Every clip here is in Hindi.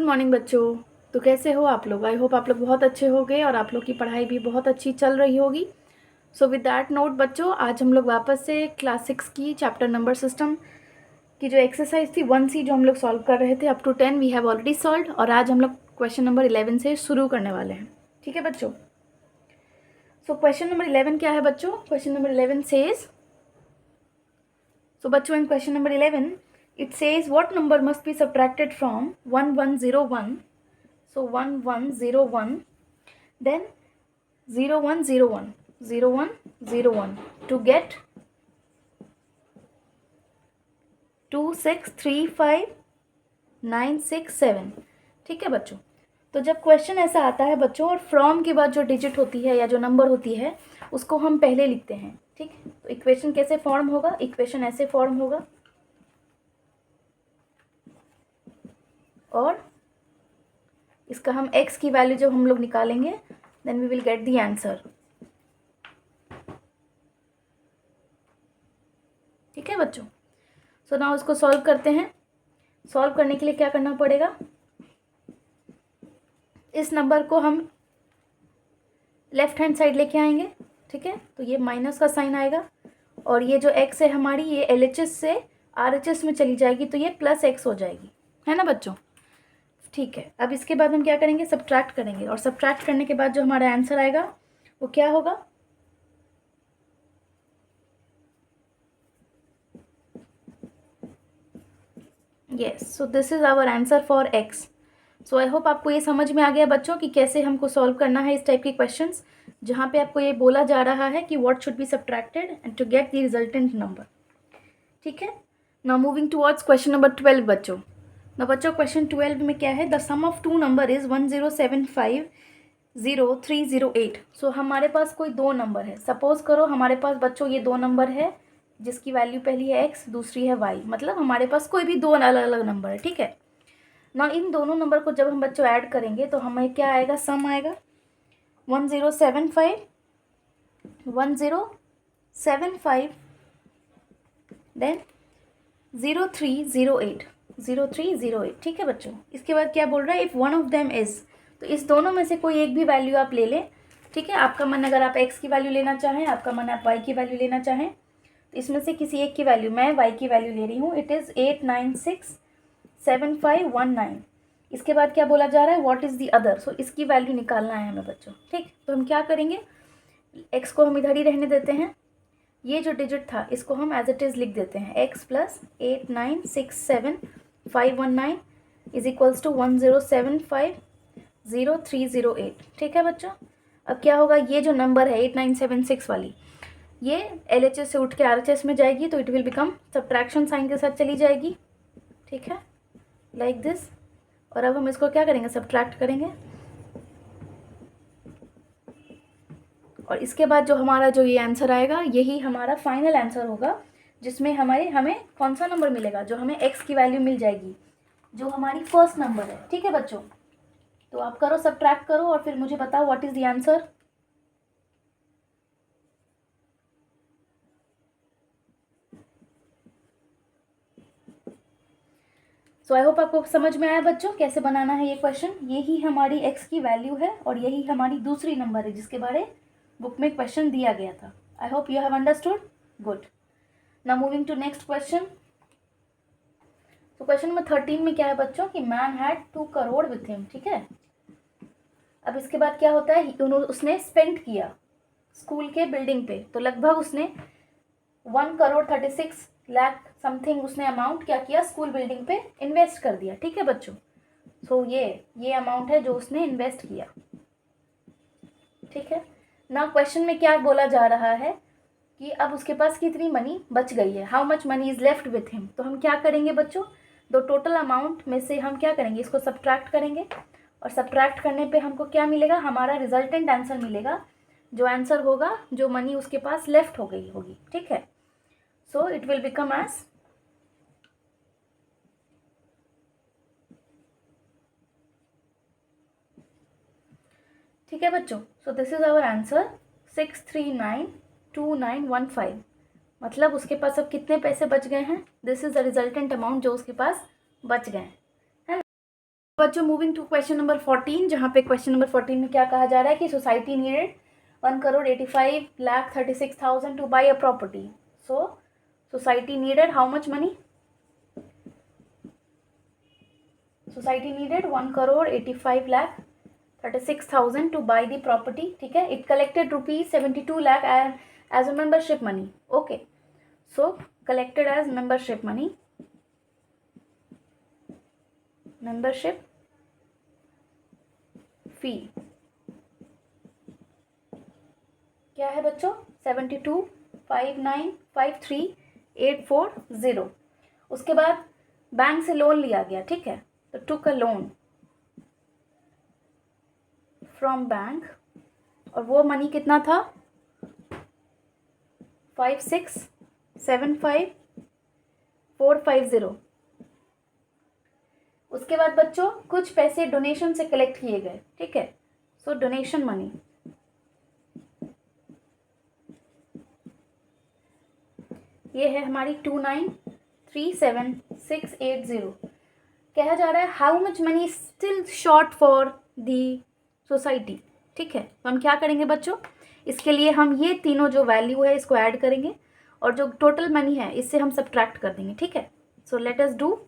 गुड मॉर्निंग बच्चों। तो कैसे हो आप लोग? आई होप आप लोग बहुत अच्छे होंगे और आप लोग की पढ़ाई भी बहुत अच्छी चल रही होगी। सो विद दैट नोट बच्चों, आज हम लोग वापस से क्लास 6 की चैप्टर नंबर सिस्टम की जो एक्सरसाइज थी 1C जो हम लोग सॉल्व कर रहे थे up to 10 we have already solve, और आज हम लोग क्वेश्चन नंबर 11 से शुरू करने वाले हैं। ठीक है बच्चों? सो क्वेश्चन नंबर 11 क्या है बच्चों? क्वेश्चन नंबर 11 सेज, so बच्चों in question number 11 it says what number must be subtracted from 1101, so 1101, then 0101 0101 to get 2635967। ठीक है बच्चों? तो जब क्वेश्चन ऐसा आता है बच्चों और फ्रॉम के बाद जो डिजिट होती है या जो नंबर होती है उसको हम पहले लिखते हैं। ठीक, तो इक्वेशन कैसे फॉर्म होगा? इक्वेशन ऐसे फॉर्म होगा और इसका हम x की वैल्यू जब हम लोग निकालेंगे then we will get the answer. ठीक है बच्चों? सो नाउ इसको सॉल्व करते हैं। सॉल्व करने के लिए क्या करना पड़ेगा? इस नंबर को हम लेफ्ट हैंड साइड लेके आएंगे। ठीक है, तो ये माइनस का साइन आएगा और ये जो x है हमारी ये LHS से RHS में चली जाएगी तो ये प्लस x हो जाएगी, है ना बच्चों? ठीक है, अब इसके बाद हम क्या करेंगे? सब्ट्रैक्ट करेंगे और सब्ट्रैक्ट करने के बाद जो हमारा आंसर आएगा वो क्या होगा? Yes, so this is our answer for x। So I hope आपको ये समझ में आ गया बच्चों कि कैसे हमको सॉल्व करना है इस टाइप के क्वेश्चंस जहाँ पे आपको ये बोला जा रहा है कि what should be subtracted and to get the resultant number. ठीक है, now moving towards question number 12 बच्चों। ना बच्चों क्वेश्चन 12 में क्या है? The sum of two number is 107500308। So हमारे पास कोई दो नंबर है। सपोज करो हमारे पास बच्चों ये दो नंबर है जिसकी वैल्यू पहली है x दूसरी है y, मतलब हमारे पास कोई भी दो अलग अलग नंबर है। ठीक है ना, इन दोनों नंबर को जब हम बच्चों ऐड करेंगे तो हमें क्या आएगा? सम आएगा 1075 देन 0308। ठीक है बच्चों, इसके बाद क्या बोल रहा है? If one of them is, तो इस दोनों में से कोई एक भी वैल्यू आप ले लें। ठीक है, आपका मन अगर आप x की वैल्यू लेना चाहें, आपका मन आप y की वैल्यू लेना चाहें, तो इसमें से किसी एक की वैल्यू, मैं y की वैल्यू ले रही हूँ, इट इज़ 8967519। इसके बाद क्या बोला जा रहा है? What is the other. So इसकी वैल्यू निकालना है हमें बच्चों। ठीक, तो हम क्या करेंगे? x को हम इधर ही रहने देते हैं, ये जो डिजिट था इसको हम एज इट इज़ लिख देते हैं, x plus 8967519 is equals to 10750308। ठीक है बच्चों, अब क्या होगा? ये जो नंबर है 8976 वाली, ये LHS से उठ के RHS में जाएगी तो it will become subtraction sign के साथ चली जाएगी। ठीक है, लाइक दिस। और अब हम इसको क्या करेंगे? सब्ट्रैक्ट करेंगे और इसके बाद जो हमारा जो ये आंसर आएगा यही हमारा फाइनल आंसर होगा, जिसमें हमें कौन सा नंबर मिलेगा? जो हमें x की वैल्यू मिल जाएगी, जो हमारी फर्स्ट नंबर है। ठीक है बच्चों, तो आप करो, सब्ट्रैक्ट करो और फिर मुझे बताओ what is the answer. So I hope आपको समझ में आया बच्चों कैसे बनाना है ये क्वेश्चन। यही हमारी x की वैल्यू है और यही हमारी दूसरी नंबर है जिसके बारे बुक में क्वेश्चन दिया गया था। I hope you have understood. Good, now moving to next question. तो क्वेश्चन नंबर 13 में क्या है बच्चों कि man had 2 crore with him. ठीक है, अब इसके बाद क्या होता है? उसने स्पेंड किया स्कूल के बिल्डिंग पे, तो लगभग उसने 1,36,00,000 समथिंग उसने अमाउंट क्या किया? स्कूल बिल्डिंग पे इन्वेस्ट कर दिया। ठीक है बच्चों, सो ये अमाउंट है जो उसने इन्वेस्ट किया। ठीक है ना, क्वेश्चन में क्या बोला जा रहा है कि अब उसके पास कितनी मनी बच गई है? How much money is left with him. तो हम क्या करेंगे बच्चों? दो टोटल अमाउंट में से हम क्या करेंगे? इसको सब्ट्रैक्ट करेंगे और सब्ट्रैक्ट करने पे हमको क्या मिलेगा? हमारा रिजल्टेंट आंसर मिलेगा, जो आंसर होगा जो मनी उसके पास लेफ्ट हो गई होगी। ठीक है, so it will become as, ठीक है बच्चों, so this is our answer 6392915। मतलब उसके पास अब कितने पैसे बच गए हैं? This is the resultant amount जो उसके पास बच गए हैं, है ना? बच्चों मूविंग टू क्वेश्चन नंबर 14, जहाँ पे क्वेश्चन नंबर 14 में क्या कहा जा रहा है कि society needed 1,85,36,000 to buy a property. So society needed how much money? Society needed 1,85,36,000 to buy the property. ठीक है. It collected ₹72 lakh as a membership money. Okay. So collected as membership money. Membership fee क्या है बच्चों? 72,59,53,840. उसके बाद बैंक से लोन लिया गया. ठीक है. तो टुक अ लोन फ्रॉम बैंक और वो मनी कितना था? 56,75,450. उसके बाद बच्चों कुछ पैसे डोनेशन से कलेक्ट किए गए. ठीक है. सो डोनेशन मनी ये है हमारी 29,376,80. कहा जा रहा है how much money still short for the society. ठीक है. तो हम क्या करेंगे बच्चों? इसके लिए हम ये तीनों जो वैल्यू है इसको ऐड करेंगे और जो टोटल मनी है इससे हम सब्ट्रैक्ट कर देंगे. ठीक है. So let us do.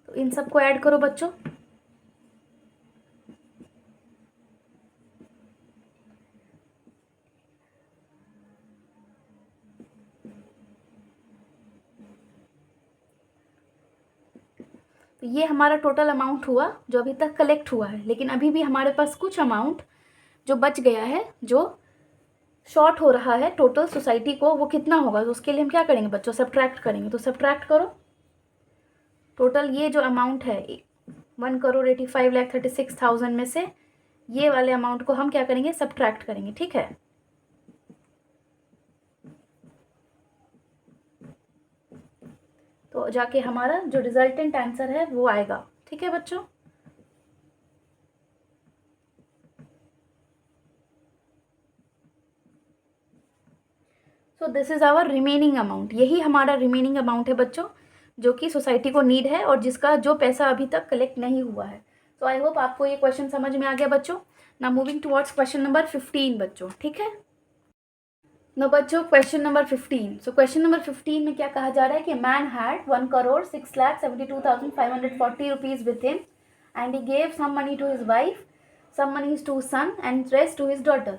तो इन सबको ऐड करो बच्चों. तो ये हमारा टोटल अमाउंट हुआ जो अभी तक कलेक्ट हुआ है. लेकिन अभी भी हमारे पास कुछ अमाउंट जो बच गया है, जो शॉर्ट हो रहा है टोटल सोसाइटी को, वो कितना होगा? तो उसके लिए हम क्या करेंगे बच्चों? सब्ट्रैक्ट करेंगे. तो सब्ट्रैक्ट करो. टोटल ये जो अमाउंट है 1,85,36,000 में से ये वाले अमाउंट को हम क्या करेंगे? सब्ट्रैक्ट करेंगे. ठीक है. तो जाके हमारा जो रिजल्टेंट आंसर है वो आएगा. ठीक है बच्चों. So this is our remaining amount. यही हमारा रिमेनिंग अमाउंट है बच्चों जो कि सोसाइटी को नीड है और जिसका जो पैसा अभी तक कलेक्ट नहीं हुआ है. सो आई होप आपको ये क्वेश्चन समझ में आ गया बच्चों. ना मूविंग टुवर्ड्स क्वेश्चन नंबर 15 बच्चों. ठीक है. नो बच्चों question number 15. So question number 15 में क्या कहा जा रहा है कि man had 1,06,72,540 rupees with him and he gave some money to his wife, some money to son and rest to his daughter.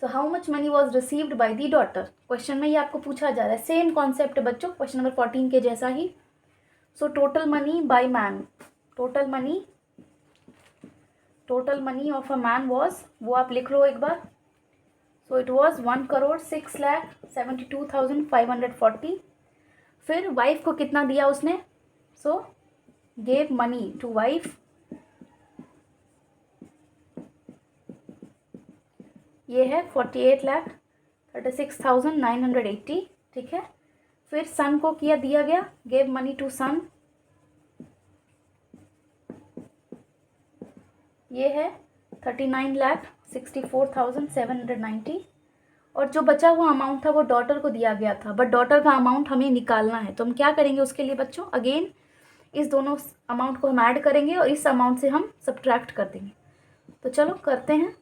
So how much money was received by the daughter. Question में ये आपको पूछा जा रहा है. सेम कॉन्सेप्ट है बच्चों क्वेश्चन नंबर 14 के जैसा ही. So total money by man, total money of a man was, वो आप लिख लो एक बार. So it was 1,06,72,540. फिर वाइफ को कितना दिया उसने? सो गेव मनी टू वाइफ, ये है 48,36,980. ठीक है. फिर सन को किया दिया गया, गेव मनी टू सन, ये है 39,64,790. और जो बचा हुआ अमाउंट था वो डॉटर को दिया गया था, बट डॉटर का अमाउंट हमें निकालना है. तो हम क्या करेंगे उसके लिए बच्चों? अगेन इस दोनों अमाउंट को हम ऐड करेंगे और इस अमाउंट से हम सब्ट्रैक्ट कर देंगे. तो चलो करते हैं.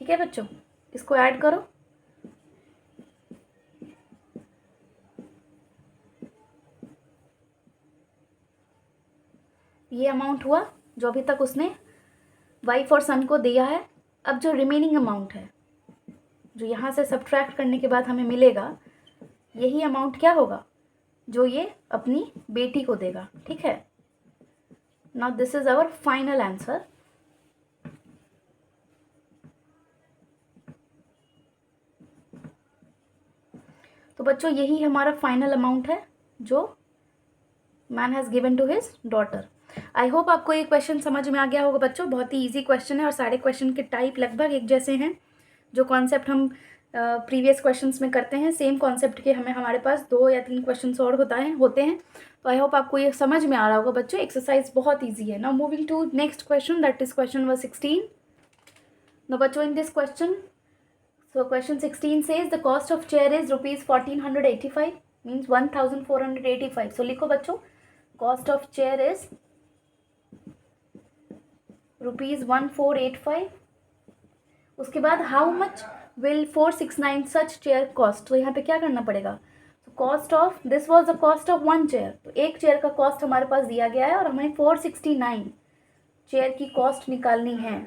ठीक है बच्चों, इसको ऐड करो. ये अमाउंट हुआ जो अभी तक उसने वाइफ और सन को दिया है. अब जो रिमेनिंग अमाउंट है जो यहाँ से सब्ट्रैक्ट करने के बाद हमें मिलेगा, यही अमाउंट क्या होगा? जो ये अपनी बेटी को देगा. ठीक है. Now this is our final answer. तो बच्चों यही हमारा फाइनल अमाउंट है जो man has given to his daughter. I hope आपको ये क्वेश्चन समझ में आ गया होगा बच्चों. बहुत ही इजी क्वेश्चन है और सारे क्वेश्चन के टाइप लगभग एक जैसे हैं. जो कॉन्सेप्ट हम प्रीवियस क्वेश्चंस में करते हैं सेम कॉन्सेप्ट के। हमारे पास 2 या 3 क्वेश्चंस और होते हैं। तो आई होप आपको ये समझ में आ रहा होगा बच्चों। एक्सरसाइज बहुत ईजी है। Now moving to next question, that is question number 16। Now बच्चों, in this question, so question 16 says the cost of chair is rupees 1485, means 1485. so लिखो बच्चों, cost of chair is rupees 1485. उसके बाद how much will 469 such chair cost? तो यहाँ पे क्या करना पड़ेगा? so cost of this was the cost of one chair. तो एक चेयर का कॉस्ट हमारे पास दिया गया है और हमें 469 चेयर की कॉस्ट निकालनी है।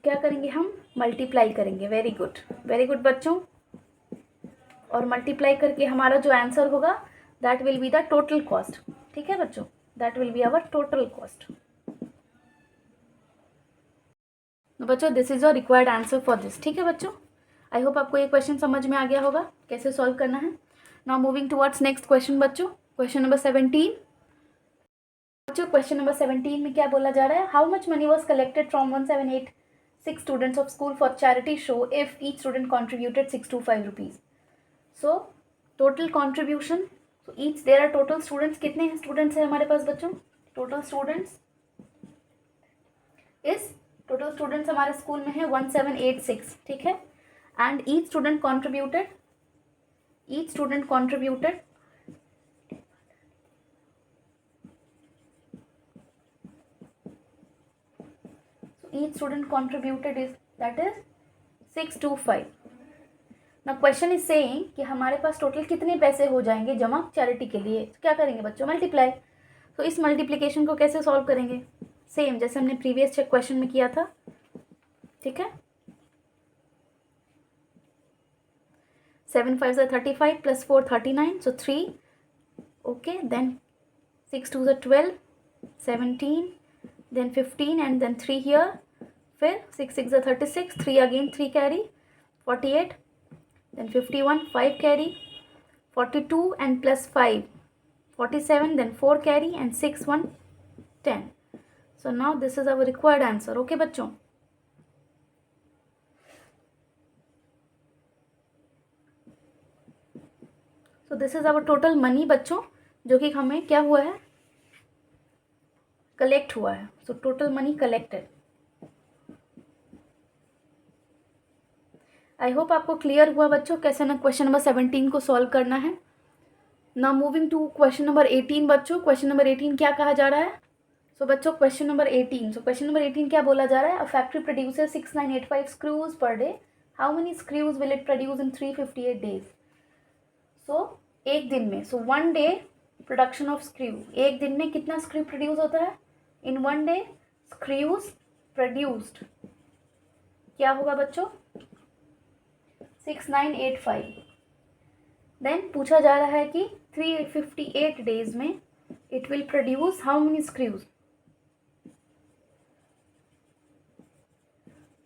क्या करेंगे हम? मल्टीप्लाई करेंगे। वेरी गुड बच्चों। और मल्टीप्लाई करके हमारा जो आंसर होगा that will be the total cost. ठीक है बच्चों, that will be our total cost. बच्चों this is your required answer for this. ठीक है बच्चों, आई होप आपको ये क्वेश्चन समझ में आ गया होगा कैसे सॉल्व करना है। Now moving towards next question बच्चों, क्वेश्चन नंबर 17। बच्चों क्वेश्चन नंबर 17 में क्या बोला जा रहा है? How much money was collected from 178 students of school for charity show if each student contributed 625 rupees. So total contribution, so each there are total students, कितने students हैं हमारे पास बच्चों? total students हमारे स्कूल में है 1786। ठीक है, and each student contributed each student contributed is that is 625. ना क्वेश्चन इज सेइंग कि हमारे पास टोटल कितने पैसे हो जाएंगे जमा चैरिटी के लिए। तो क्या करेंगे बच्चों? मल्टीप्लाई। तो इस मल्टीप्लिकेशन को कैसे सॉल्व करेंगे? सेम जैसे हमने प्रीवियस क्वेश्चन में किया था। ठीक है, 7 5 are 35 plus 4 39, so 3. Okay, then 6 2 are 12, 17, then 15 and then 3 here. फिर 6 6 are 36, 3 again 3 carry, 48, then 51 5 carry, 42 and plus 5 47, then 4 carry and 6 1 10. So now this is our required answer. Okay बच्चों, so this is our total money बच्चों, जो कि हमें क्या हुआ है? कलेक्ट हुआ है। so total money collected. आई होप आपको क्लियर हुआ बच्चों कैसे ना क्वेश्चन नंबर 17 को सॉल्व करना है। Now moving to question number 18 बच्चों। क्वेश्चन नंबर 18 क्या कहा जा रहा है? सो बच्चों question number 18, so question number 18 क्या बोला जा रहा है? A factory produces 6985 screws per day, how many screws will it produce in 358 days? सो एक दिन में, so one day production of screw, एक दिन में कितना स्क्रू प्रोड्यूस होता है? In one day screws produced क्या होगा बच्चों? 6985. देन पूछा जा रहा है कि 358 डेज में it will produce how many screws?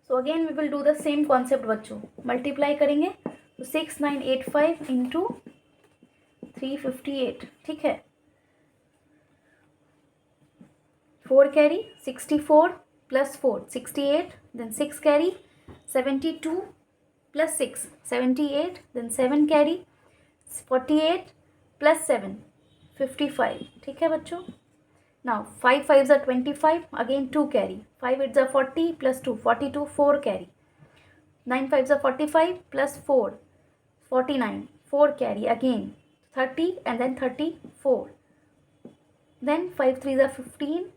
So again we will do the same concept बच्चों, मल्टीप्लाई करेंगे। तो 6985 इंटू 358। ठीक है, 4 carry 64 plus 4 68, then 6 carry 72 plus 6 78, then 7 carry 48 plus 7 55. ठीक है बच्चों। now 5 5s are 25, again 2 carry, 5 8s are 40 plus 2 42, 4 carry, 9 5s are 45 plus 4 49, 4 carry, again 30 and then 34, then 5 3s are 15,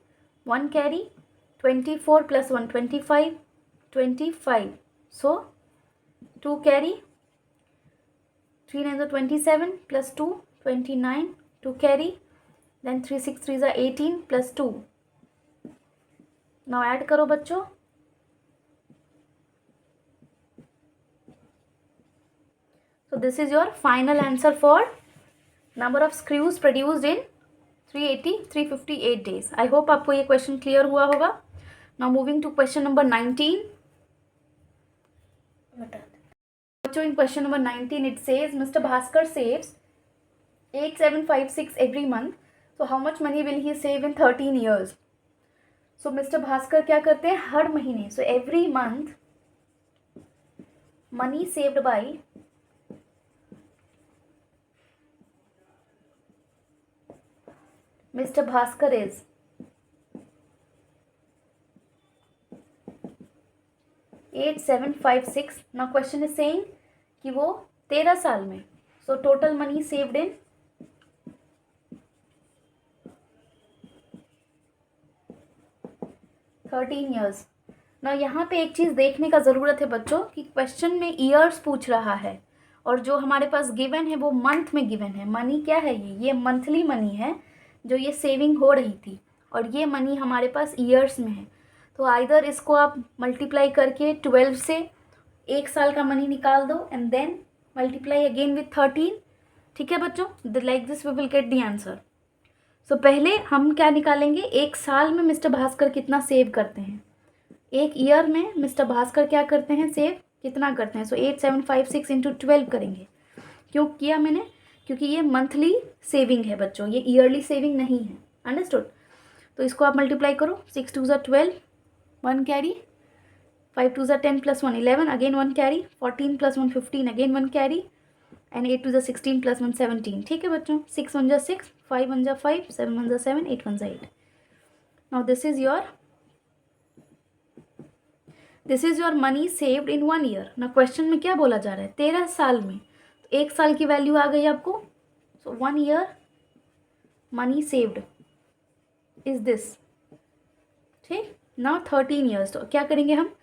1 carry, 24 plus 1 25 25, so 2 carry, 3 9s are 27 plus 2 29, 2 carry, then 3 6 3s are 18 plus 2. now add करो बच्चों। so this is your final answer for number of screws produced in 358 days. I hope आपको ये क्वेश्चन क्लियर हुआ होगा। now moving to question number 19. In question number 19 it says Mr. Bhaskar saves 8756 every month, so how much money will he save in 13 years? so Mr. Bhaskar क्या करते हैं? हर महीने, so every month money saved by mister Bhaskar is 8756. Now question is saying कि वो 13 साल में, सो total money saved in 13 years. ना यहाँ पे एक चीज़ देखने का ज़रूरत है बच्चों कि क्वेश्चन में ईयर्स पूछ रहा है और जो हमारे पास गिवन है वो मंथ में गिवन है. मनी क्या है, ये मंथली मनी है जो ये सेविंग हो रही थी और ये मनी हमारे पास ईयर्स में है. तो आइदर इसको आप मल्टीप्लाई करके 12 से एक साल का मनी निकाल दो and then multiply again with 13. ठीक है बच्चों, like this we will get the answer. So पहले हम क्या निकालेंगे, एक साल में मिस्टर भास्कर कितना सेव करते हैं, एक ईयर में मिस्टर भास्कर क्या करते हैं, सेव कितना करते हैं. सो 8756 इंटू 12 करेंगे. क्यों किया मैंने, क्योंकि ये मंथली सेविंग है बच्चों, ये ईयरली सेविंग नहीं है. अंडरस्टूड. तो इसको आप मल्टीप्लाई करो. 6 2 12, 1 carry, 5 2 10 plus 1 11, again 1 carry, 14 plus 1 15, again 1 carry, and 8 2 16 plus 1 17. ठीक है बच्चों. 6 1 6, 5 1 5, 7 1 7, 8 1 8. Now this is your money saved in 1 year. ना क्वेश्चन में क्या बोला जा रहा है, 13 साल में. तो एक साल की वैल्यू आ गई आपको. So 1 year money saved is this. ठीक. Now 13 years. तो क्या करेंगे हम,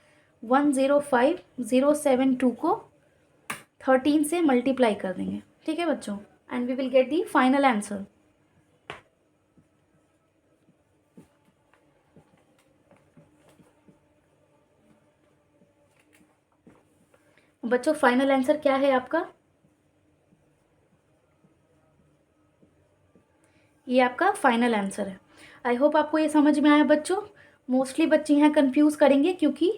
105072 को 13 से मल्टीप्लाई कर देंगे. ठीक है बच्चों, and we will get the final answer. बच्चों फाइनल आंसर क्या है आपका, ये आपका फाइनल आंसर है. आई होप आपको ये समझ में आया बच्चों. मोस्टली बच्चे यहाँ कंफ्यूज करेंगे क्योंकि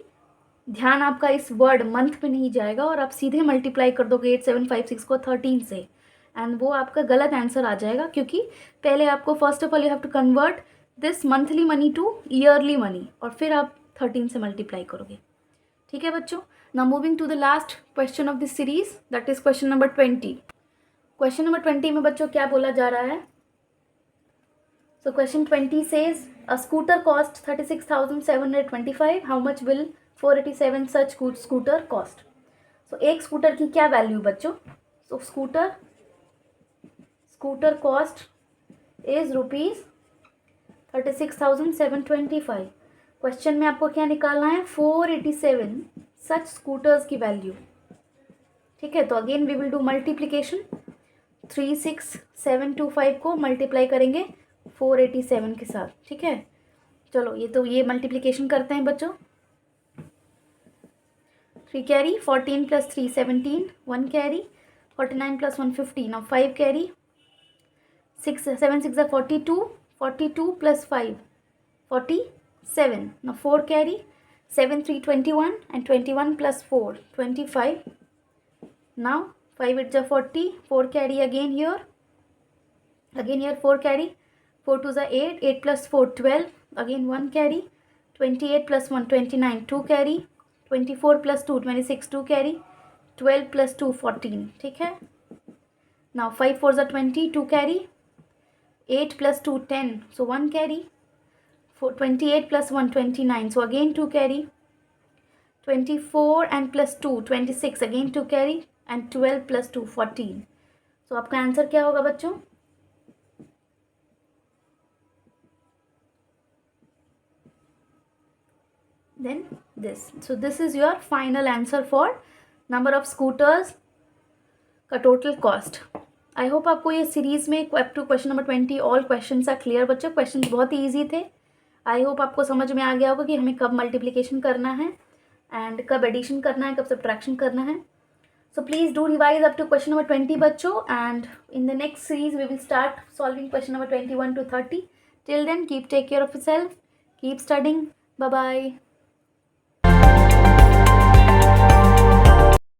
ध्यान आपका इस वर्ड मंथ पे नहीं जाएगा और आप सीधे मल्टीप्लाई कर दोगे 8756 को 13 से, एंड वो आपका गलत आंसर आ जाएगा. क्योंकि पहले आपको first of all you have to convert this monthly money to yearly money और फिर आप 13 से मल्टीप्लाई करोगे. ठीक है बच्चों. Now moving to the last question of this series, that is question number 20. Question number 20 में बच्चों क्या बोला जा रहा है. So question 20 says a scooter cost 36,725. How much will 487 such scooter cost. So एक स्कूटर की क्या वैल्यू बच्चों. So scooter cost is ₹36,725. Question में आपको क्या निकालना है, 487 सच स्कूटर्स की वैल्यू. ठीक है. तो again we will do multiplication. 36725 को मल्टीप्लाई करेंगे 487 के साथ. ठीक है. चलो ये मल्टीप्लीकेशन करते हैं बच्चों. 3 carry, 14 plus 3 17, 1 carry, 49 plus 1 15. Now 5 carry, 6 7 6 42, 42 plus 5 47. Now 4 carry, 7 3 21, and 21 plus 4 25. Now 5 8 is 40, 4 carry again here 4 carry, 4 2 is 8, 8 plus 4 12, again 1 carry, 28 plus 1 29, 2 carry, 24 plus 2 26, 2 carry, 12 plus 2 14. ठीक है. Now 5 4 is 20, 2 carry, 8 plus 2 10, so 1 carry, 28 plus 1 29, so again 2 carry, 24 and plus 2 26, again 2 carry, and 12 plus 2 14. so आपका आंसर क्या होगा बच्चों. then this is your final answer for number of scooters का टोटल कॉस्ट. आई होप आपको ये सीरीज में up to question number 20 all questions are clear बच्चों. क्वेश्चंस बहुत ही ईजी थे. आई होप आपको समझ में आ गया होगा कि हमें कब मल्टीप्लिकेशन करना है एंड कब एडिशन करना है, कब सब्ट्रैक्शन करना है. So please do revise up to question number 20 बच्चों, and in the next series we will start solving question number 21 to 30. Till then keep take care of yourself, keep studying. Bye bye.